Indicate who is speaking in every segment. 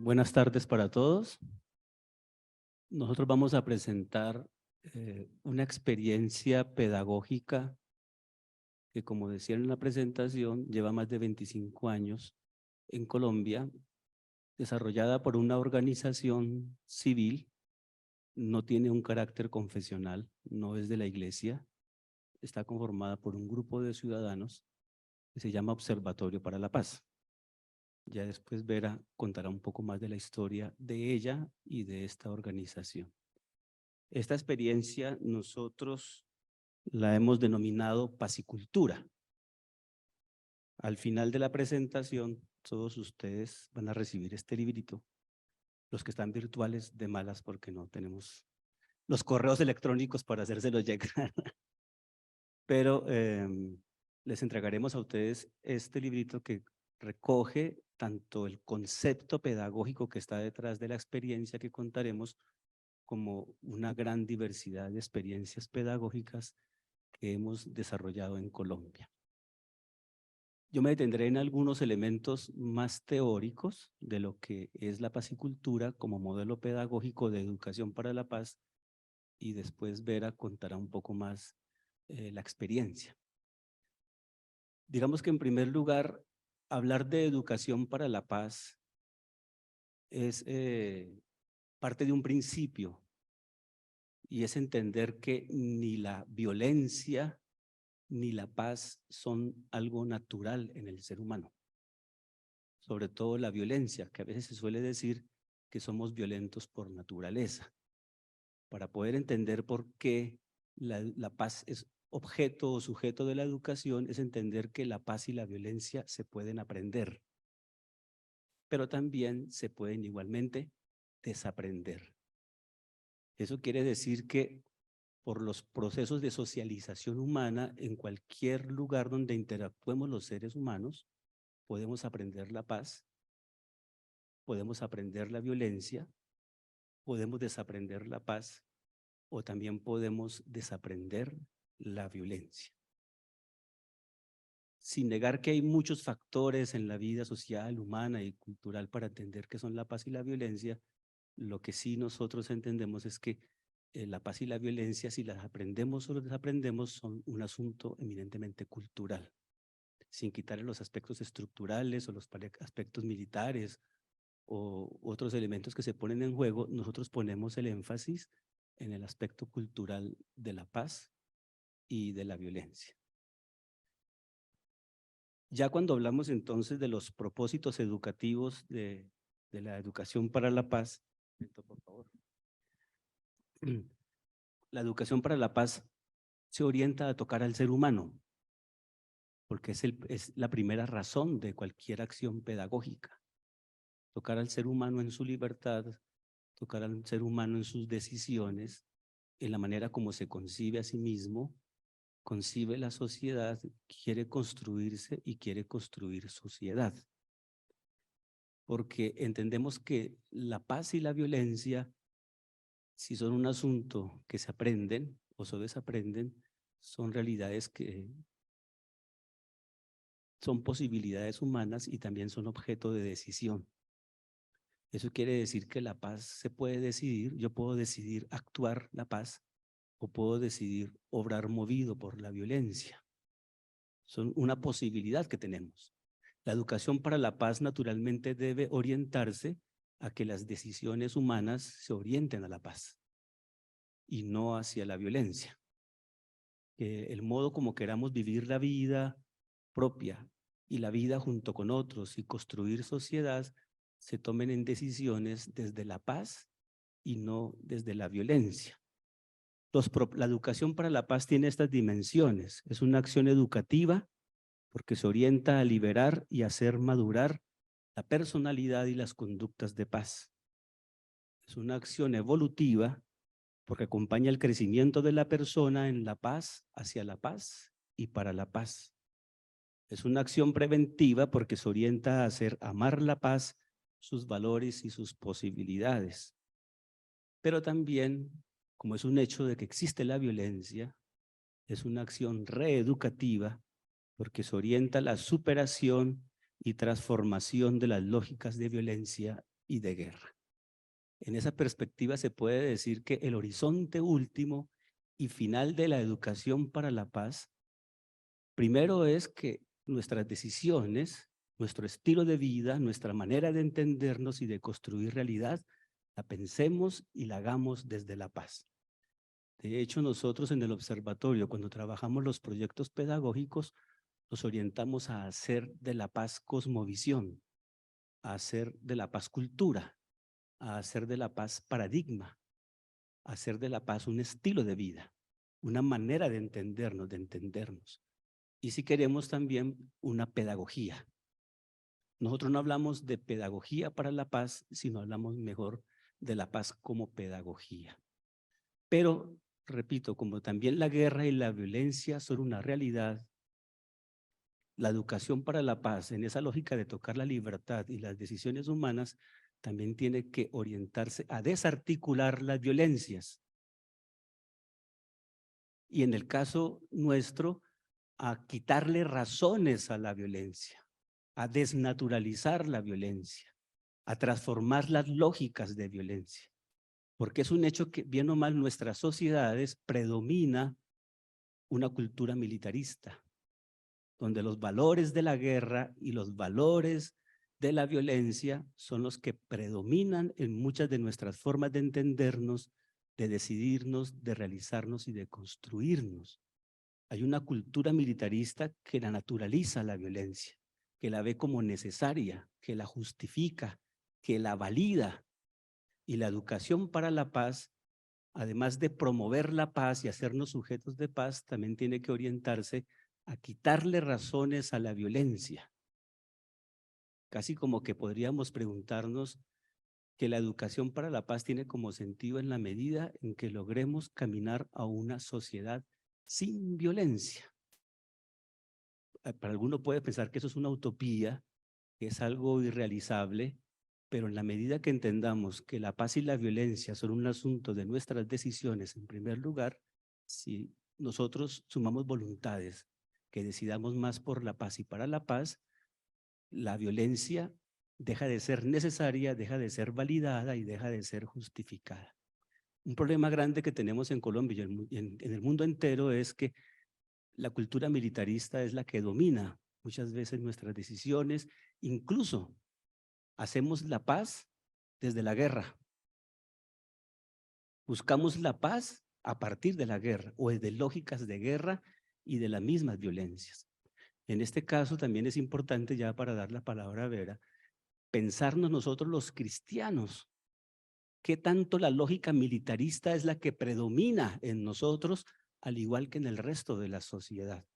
Speaker 1: Buenas tardes para todos. Nosotros vamos a presentar una experiencia pedagógica que, como decía en la presentación, lleva más de 25 años en Colombia, desarrollada por una organización civil, no tiene un carácter confesional, no es de la iglesia, está conformada por un grupo de ciudadanos que se llama Observatorio para la Paz. Ya después Vera contará un poco más de la historia de ella y de esta organización. Esta experiencia nosotros la hemos denominado Pacicultura. Al final de la presentación, todos ustedes van a recibir este librito. Los que están virtuales, de malas, porque no tenemos los correos electrónicos para hacérselos llegar. Pero les entregaremos a ustedes este librito que recoge tanto el concepto pedagógico que está detrás de la experiencia que contaremos, como una gran diversidad de experiencias pedagógicas que hemos desarrollado en Colombia. Yo me detendré en algunos elementos más teóricos de lo que es la pacicultura como modelo pedagógico de educación para la paz, y después Vera contará un poco más la experiencia. Digamos que en primer lugar, hablar de educación para la paz es parte de un principio, y es entender que ni la violencia ni la paz son algo natural en el ser humano. Sobre todo la violencia, que a veces se suele decir que somos violentos por naturaleza. Para poder entender por qué la paz es objeto o sujeto de la educación, es entender que la paz y la violencia se pueden aprender, pero también se pueden igualmente desaprender. Eso quiere decir que por los procesos de socialización humana, en cualquier lugar donde interactuemos los seres humanos, podemos aprender la paz, podemos aprender la violencia, podemos desaprender la paz, o también podemos desaprender la violencia. Sin negar que hay muchos factores en la vida social, humana y cultural para entender qué son la paz y la violencia, lo que sí nosotros entendemos es que la paz y la violencia, si las aprendemos o las desaprendemos, son un asunto eminentemente cultural, sin quitarle los aspectos estructurales o los aspectos militares o otros elementos que se ponen en juego. Nosotros ponemos el énfasis en el aspecto cultural de la paz y de la violencia. Ya cuando hablamos entonces de los propósitos educativos de la educación para la paz, por favor. La educación para la paz se orienta a tocar al ser humano, porque es la primera razón de cualquier acción pedagógica. Tocar al ser humano en su libertad, tocar al ser humano en sus decisiones, en la manera como se concibe a sí mismo, concibe la sociedad, quiere construirse y quiere construir sociedad. Porque entendemos que la paz y la violencia, si son un asunto que se aprenden o se desaprenden, son realidades que son posibilidades humanas y también son objeto de decisión. Eso quiere decir que la paz se puede decidir. Yo puedo decidir actuar la paz o puedo decidir obrar movido por la violencia. Son una posibilidad que tenemos. La educación para la paz naturalmente debe orientarse a que las decisiones humanas se orienten a la paz y no hacia la violencia. Que el modo como queramos vivir la vida propia y la vida junto con otros y construir sociedad se tomen en decisiones desde la paz y no desde la violencia. La educación para la paz tiene estas dimensiones. Es una acción educativa porque se orienta a liberar y hacer madurar la personalidad y las conductas de paz. Es una acción evolutiva porque acompaña el crecimiento de la persona en la paz, hacia la paz y para la paz. Es una acción preventiva porque se orienta a hacer amar la paz, sus valores y sus posibilidades. Pero también, como es un hecho de que existe la violencia, es una acción reeducativa porque se orienta a la superación y transformación de las lógicas de violencia y de guerra. En esa perspectiva se puede decir que el horizonte último y final de la educación para la paz, primero es que nuestras decisiones, nuestro estilo de vida, nuestra manera de entendernos y de construir realidad, la pensemos y la hagamos desde la paz. De hecho, nosotros en el observatorio, cuando trabajamos los proyectos pedagógicos, nos orientamos a hacer de la paz cosmovisión, a hacer de la paz cultura, a hacer de la paz paradigma, a hacer de la paz un estilo de vida, una manera de entendernos, de entendernos. Y si queremos también una pedagogía. Nosotros no hablamos de pedagogía para la paz, sino hablamos mejor de la paz como pedagogía. Pero, repito, como también la guerra y la violencia son una realidad, la educación para la paz, en esa lógica de tocar la libertad y las decisiones humanas, también tiene que orientarse a desarticular las violencias. Y en el caso nuestro, a quitarle razones a la violencia, a desnaturalizar la violencia, a transformar las lógicas de violencia. Porque es un hecho que, bien o mal, nuestras sociedades predomina una cultura militarista, donde los valores de la guerra y los valores de la violencia son los que predominan en muchas de nuestras formas de entendernos, de decidirnos, de realizarnos y de construirnos. Hay una cultura militarista que la naturaliza la violencia, que la ve como necesaria, que la justifica, que la valida. Y la educación para la paz, además de promover la paz y hacernos sujetos de paz, también tiene que orientarse a quitarle razones a la violencia. Casi como que podríamos preguntarnos que la educación para la paz tiene como sentido en la medida en que logremos caminar a una sociedad sin violencia. Para alguno puede pensar que eso es una utopía, que es algo irrealizable, pero en la medida que entendamos que la paz y la violencia son un asunto de nuestras decisiones en primer lugar, si nosotros sumamos voluntades que decidamos más por la paz y para la paz, la violencia deja de ser necesaria, deja de ser validada y deja de ser justificada. Un problema grande que tenemos en Colombia y en el mundo entero es que la cultura militarista es la que domina muchas veces nuestras decisiones, incluso hacemos la paz desde la guerra. Buscamos la paz a partir de la guerra o de lógicas de guerra y de las mismas violencias. En este caso también es importante, ya para dar la palabra a Vera, pensarnos nosotros los cristianos, qué tanto la lógica militarista es la que predomina en nosotros, al igual que en el resto de la sociedad.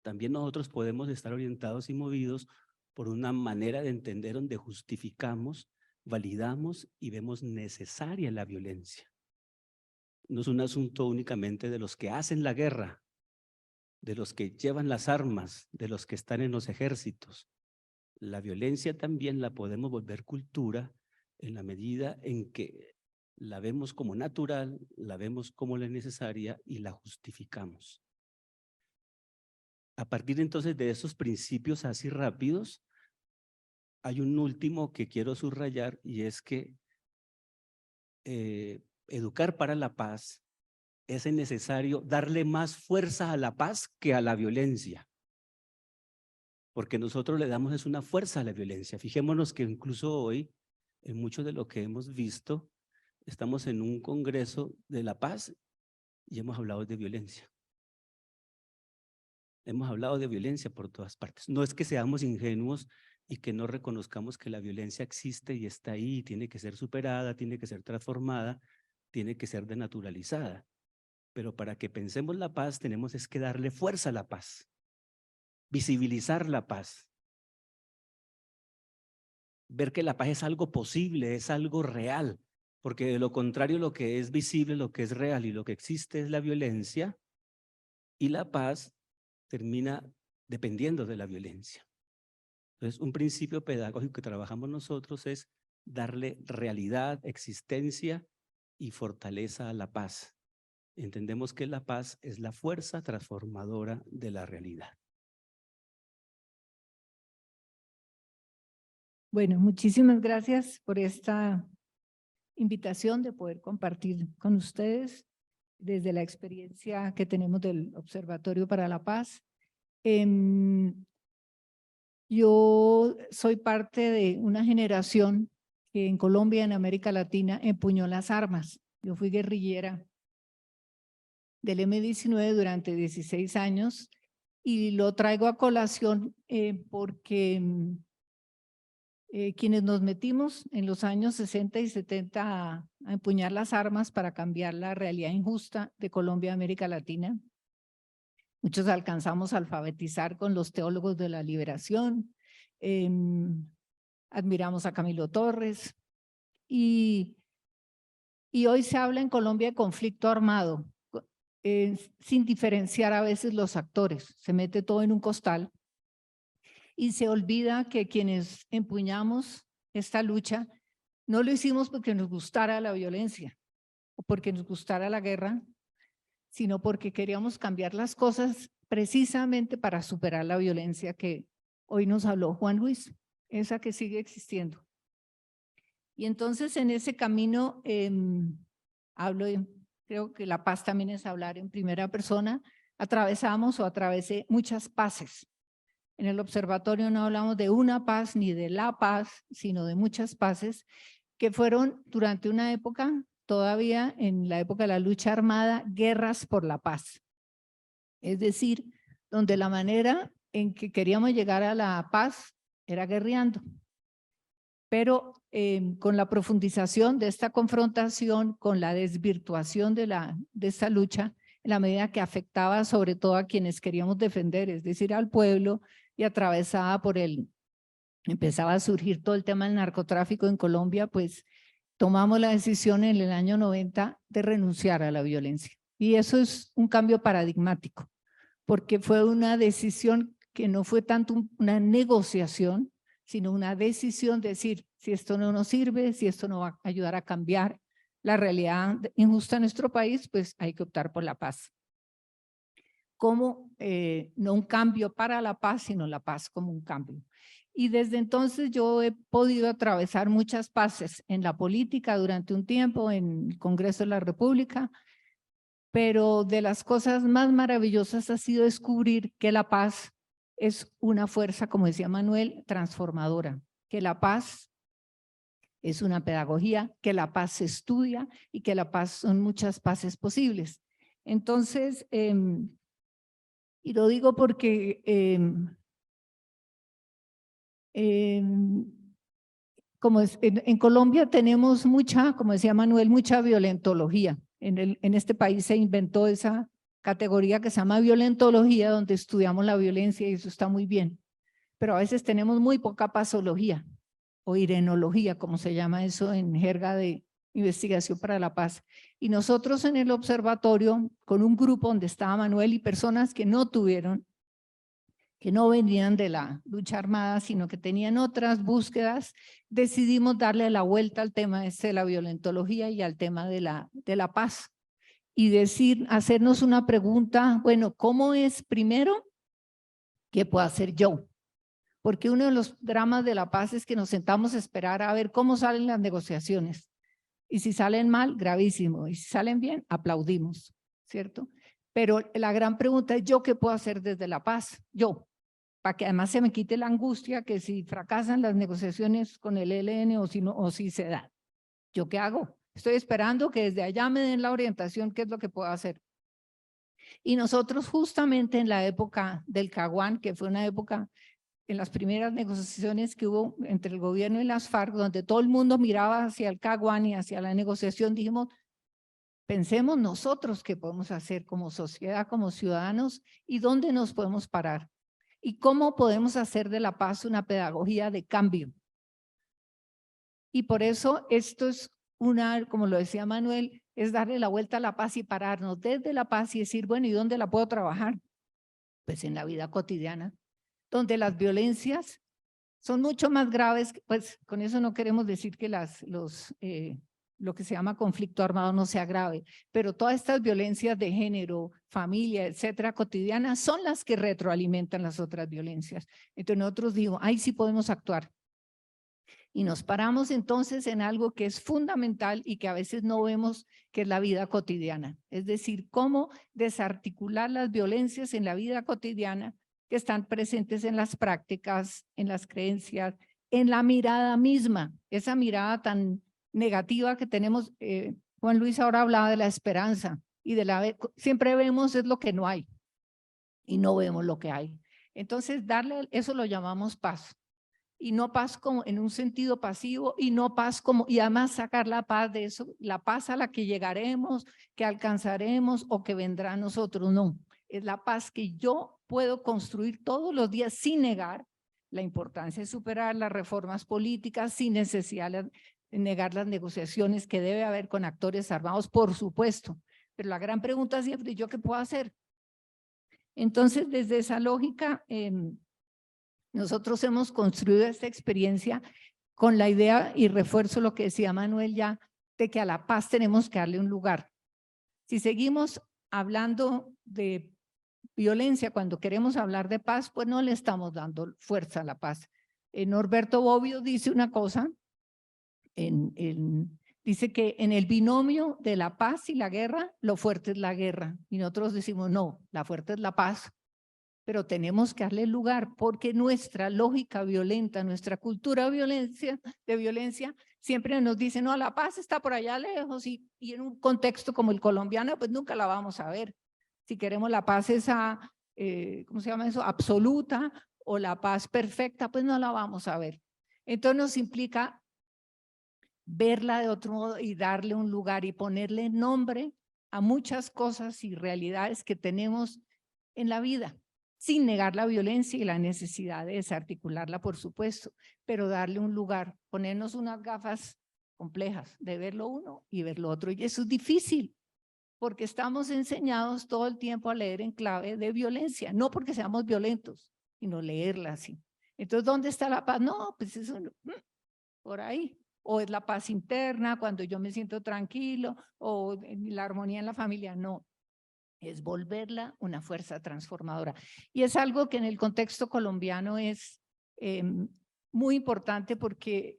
Speaker 1: También nosotros podemos estar orientados y movidos por una manera de entender donde justificamos, validamos y vemos necesaria la violencia. No es un asunto únicamente de los que hacen la guerra, de los que llevan las armas, de los que están en los ejércitos. La violencia también la podemos volver cultura en la medida en que la vemos como natural, la vemos como la necesaria y la justificamos. A partir entonces de esos principios así rápidos, hay un último que quiero subrayar y es que educar para la paz es necesario darle más fuerza a la paz que a la violencia. Porque nosotros le damos es una fuerza a la violencia. Fijémonos que incluso hoy, en mucho de lo que hemos visto, estamos en un congreso de la paz y hemos hablado de violencia. Hemos hablado de violencia por todas partes. No es que seamos ingenuos y que no reconozcamos que la violencia existe y está ahí, y tiene que ser superada, tiene que ser transformada, tiene que ser denaturalizada. Pero para que pensemos la paz, tenemos es que darle fuerza a la paz, visibilizar la paz, ver que la paz es algo posible, es algo real, porque de lo contrario lo que es visible, lo que es real y lo que existe es la violencia, y la paz termina dependiendo de la violencia. Entonces, un principio pedagógico que trabajamos nosotros es darle realidad, existencia y fortaleza a la paz. Entendemos que la paz es la fuerza transformadora de la realidad.
Speaker 2: Bueno, muchísimas gracias por esta invitación de poder compartir con ustedes desde la experiencia que tenemos del Observatorio para la Paz. Yo soy parte de una generación que en Colombia, en América Latina, empuñó las armas. Yo fui guerrillera del M-19 durante 16 años y lo traigo a colación porque quienes nos metimos en los años 60 y 70 a empuñar las armas para cambiar la realidad injusta de Colombia y América Latina. Muchos alcanzamos a alfabetizar con los teólogos de la liberación, admiramos a Camilo Torres y hoy se habla en Colombia de conflicto armado, sin diferenciar a veces los actores, se mete todo en un costal y se olvida que quienes empuñamos esta lucha no lo hicimos porque nos gustara la violencia o porque nos gustara la guerra, sino porque queríamos cambiar las cosas precisamente para superar la violencia que hoy nos habló Juan Luis, esa que sigue existiendo. Y entonces en ese camino creo que la paz también es hablar en primera persona, atravesamos o atravesé muchas paces. En el observatorio no hablamos de una paz ni de la paz, sino de muchas paces que fueron durante una época, todavía en la época de la lucha armada, guerras por la paz. Es decir, donde la manera en que queríamos llegar a la paz era guerreando. Pero con la profundización de esta confrontación, con la desvirtuación de esta lucha, en la medida que afectaba sobre todo a quienes queríamos defender, es decir, al pueblo, y atravesada por empezaba a surgir todo el tema del narcotráfico en Colombia, pues tomamos la decisión en el año 90 de renunciar a la violencia. Y eso es un cambio paradigmático, porque fue una decisión que no fue tanto una negociación, sino una decisión de decir, si esto no nos sirve, si esto no va a ayudar a cambiar la realidad injusta en nuestro país, pues hay que optar por la paz. Como no un cambio para la paz, sino la paz como un cambio. Y desde entonces yo he podido atravesar muchas paces en la política durante un tiempo, en el Congreso de la República, pero de las cosas más maravillosas ha sido descubrir que la paz es una fuerza, como decía Manuel, transformadora, que la paz es una pedagogía, que la paz se estudia y que la paz son muchas paces posibles. Entonces, y lo digo porque como en Colombia tenemos mucha, como decía Manuel, mucha violentología. En este país se inventó esa categoría que se llama violentología, donde estudiamos la violencia y eso está muy bien. Pero a veces tenemos muy poca pazología o irenología, como se llama eso en jerga de investigación para la paz. Y nosotros en el observatorio, con un grupo donde estaba Manuel y personas que no venían de la lucha armada, sino que tenían otras búsquedas, decidimos darle la vuelta al tema de la violentología y al tema de la paz. Y hacernos una pregunta, bueno, ¿cómo es primero? ¿Qué puedo hacer yo? Porque uno de los dramas de la paz es que nos sentamos a esperar a ver cómo salen las negociaciones. Y si salen mal, gravísimo. Y si salen bien, aplaudimos, ¿cierto? Pero la gran pregunta es, ¿yo qué puedo hacer desde la paz? Yo, para que además se me quite la angustia que si fracasan las negociaciones con el ELN o si se dan. ¿Yo qué hago? Estoy esperando que desde allá me den la orientación, qué es lo que puedo hacer. Y nosotros justamente en la época del Caguán, que fue una época en las primeras negociaciones que hubo entre el gobierno y las FARC, donde todo el mundo miraba hacia el Caguán y hacia la negociación, dijimos, pensemos nosotros qué podemos hacer como sociedad, como ciudadanos, y dónde nos podemos parar. Y cómo podemos hacer de la paz una pedagogía de cambio. Y por eso esto es como lo decía Manuel, es darle la vuelta a la paz y pararnos desde la paz y decir, bueno, ¿y dónde la puedo trabajar? Pues en la vida cotidiana, donde las violencias son mucho más graves, pues con eso no queremos decir que lo que se llama conflicto armado no sea grave, pero todas estas violencias de género, familia, etcétera, cotidianas, son las que retroalimentan las otras violencias. Entonces nosotros digo, ahí sí podemos actuar. Y nos paramos entonces en algo que es fundamental y que a veces no vemos, que es la vida cotidiana. Es decir, cómo desarticular las violencias en la vida cotidiana que están presentes en las prácticas, en las creencias, en la mirada misma, esa mirada tan negativa que tenemos. Juan Luis ahora hablaba de la esperanza y siempre vemos es lo que no hay y no vemos lo que hay. Entonces, eso lo llamamos paz. Y no paz como en un sentido pasivo, y no paz como, y además sacar la paz de eso, la paz a la que llegaremos, que alcanzaremos o que vendrá a nosotros, no. Es la paz que yo puedo construir todos los días sin negar la importancia de superar las reformas políticas, sin necesidad de negar las negociaciones que debe haber con actores armados, por supuesto. Pero la gran pregunta siempre es, ¿yo qué puedo hacer? Entonces, desde esa lógica, nosotros hemos construido esta experiencia con la idea, y refuerzo lo que decía Manuel ya, de que a la paz tenemos que darle un lugar. Si seguimos hablando de violencia cuando queremos hablar de paz, pues no le estamos dando fuerza a la paz. Norberto Bobbio dice una cosa, dice que en el binomio de la paz y la guerra, lo fuerte es la guerra. Y nosotros decimos, no, la fuerte es la paz. Pero tenemos que darle lugar porque nuestra lógica violenta, nuestra cultura de violencia, siempre nos dice, no, la paz está por allá lejos y en un contexto como el colombiano, pues nunca la vamos a ver. Si queremos la paz esa, ¿cómo se llama eso? Absoluta o la paz perfecta, pues no la vamos a ver. Entonces nos implica verla de otro modo y darle un lugar y ponerle nombre a muchas cosas y realidades que tenemos en la vida, sin negar la violencia y la necesidad de desarticularla, por supuesto, pero darle un lugar, ponernos unas gafas complejas de ver lo uno y ver lo otro. Y eso es difícil, porque estamos enseñados todo el tiempo a leer en clave de violencia, no porque seamos violentos, sino leerla así. Entonces, ¿dónde está la paz? No, pues eso por ahí. O es la paz interna, cuando yo me siento tranquilo, o la armonía en la familia. No, es volverla una fuerza transformadora. Y es algo que en el contexto colombiano es muy importante porque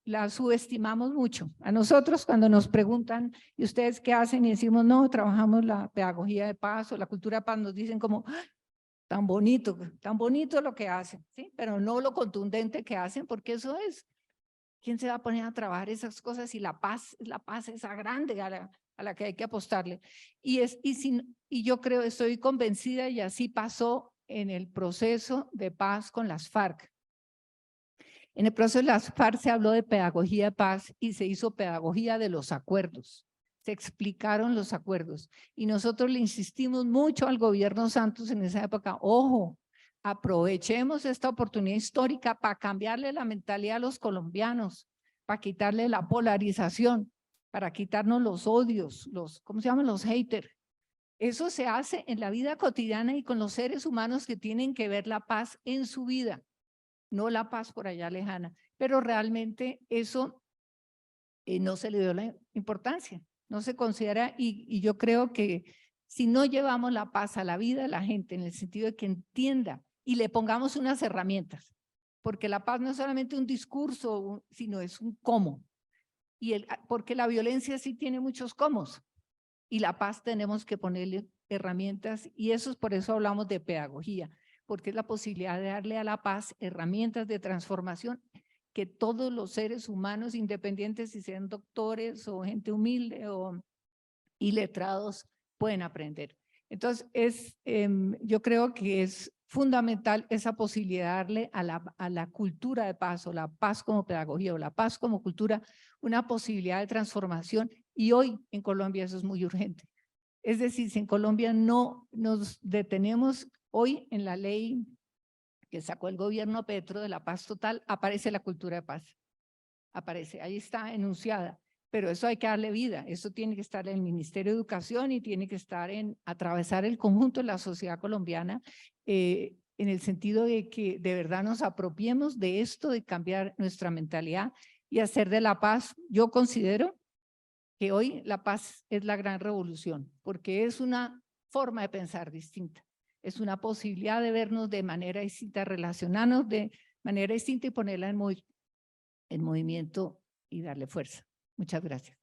Speaker 2: la subestimamos mucho. A nosotros cuando nos preguntan, ¿y ustedes qué hacen? Y decimos, no, trabajamos la pedagogía de paz o la cultura de paz, nos dicen como, tan bonito lo que hacen, ¿sí? Pero no lo contundente que hacen, porque eso es. ¿Quién se va a poner a trabajar esas cosas? Y la paz esa grande a la que hay que apostarle. Y yo creo, estoy convencida, y así pasó en el proceso de paz con las FARC. En el proceso de las FARC se habló de pedagogía de paz y se hizo pedagogía de los acuerdos. Se explicaron los acuerdos. Y nosotros le insistimos mucho al gobierno Santos en esa época, ojo, aprovechemos esta oportunidad histórica para cambiarle la mentalidad a los colombianos, para quitarle la polarización, para quitarnos los odios, ¿cómo se llaman? Los haters. Eso se hace en la vida cotidiana y con los seres humanos que tienen que ver la paz en su vida, no la paz por allá lejana. Pero realmente eso no se le dio la importancia, no se considera, y yo creo que si no llevamos la paz a la vida de la gente en el sentido de que entienda y le pongamos unas herramientas, porque la paz no es solamente un discurso, sino es un cómo, porque la violencia sí tiene muchos cómo, y la paz tenemos que ponerle herramientas, y eso es por eso hablamos de pedagogía, porque es la posibilidad de darle a la paz herramientas de transformación que todos los seres humanos, independientes si sean doctores o gente humilde y letrados, pueden aprender. Entonces, yo creo que es fundamental esa posibilidad de darle a la cultura de paz, o la paz como pedagogía, o la paz como cultura, una posibilidad de transformación. Y hoy en Colombia eso es muy urgente. Es decir, si en Colombia no nos detenemos, hoy en la ley que sacó el gobierno Petro de la paz total, aparece la cultura de paz. Aparece, ahí está enunciada. Pero eso hay que darle vida, eso tiene que estar en el Ministerio de Educación y tiene que estar atravesar el conjunto de la sociedad colombiana, en el sentido de que de verdad nos apropiemos de esto, de cambiar nuestra mentalidad y hacer de la paz. Yo considero que hoy la paz es la gran revolución, porque es una forma de pensar distinta, es una posibilidad de vernos de manera distinta, relacionarnos de manera distinta y ponerla en movimiento y darle fuerza. Muchas gracias.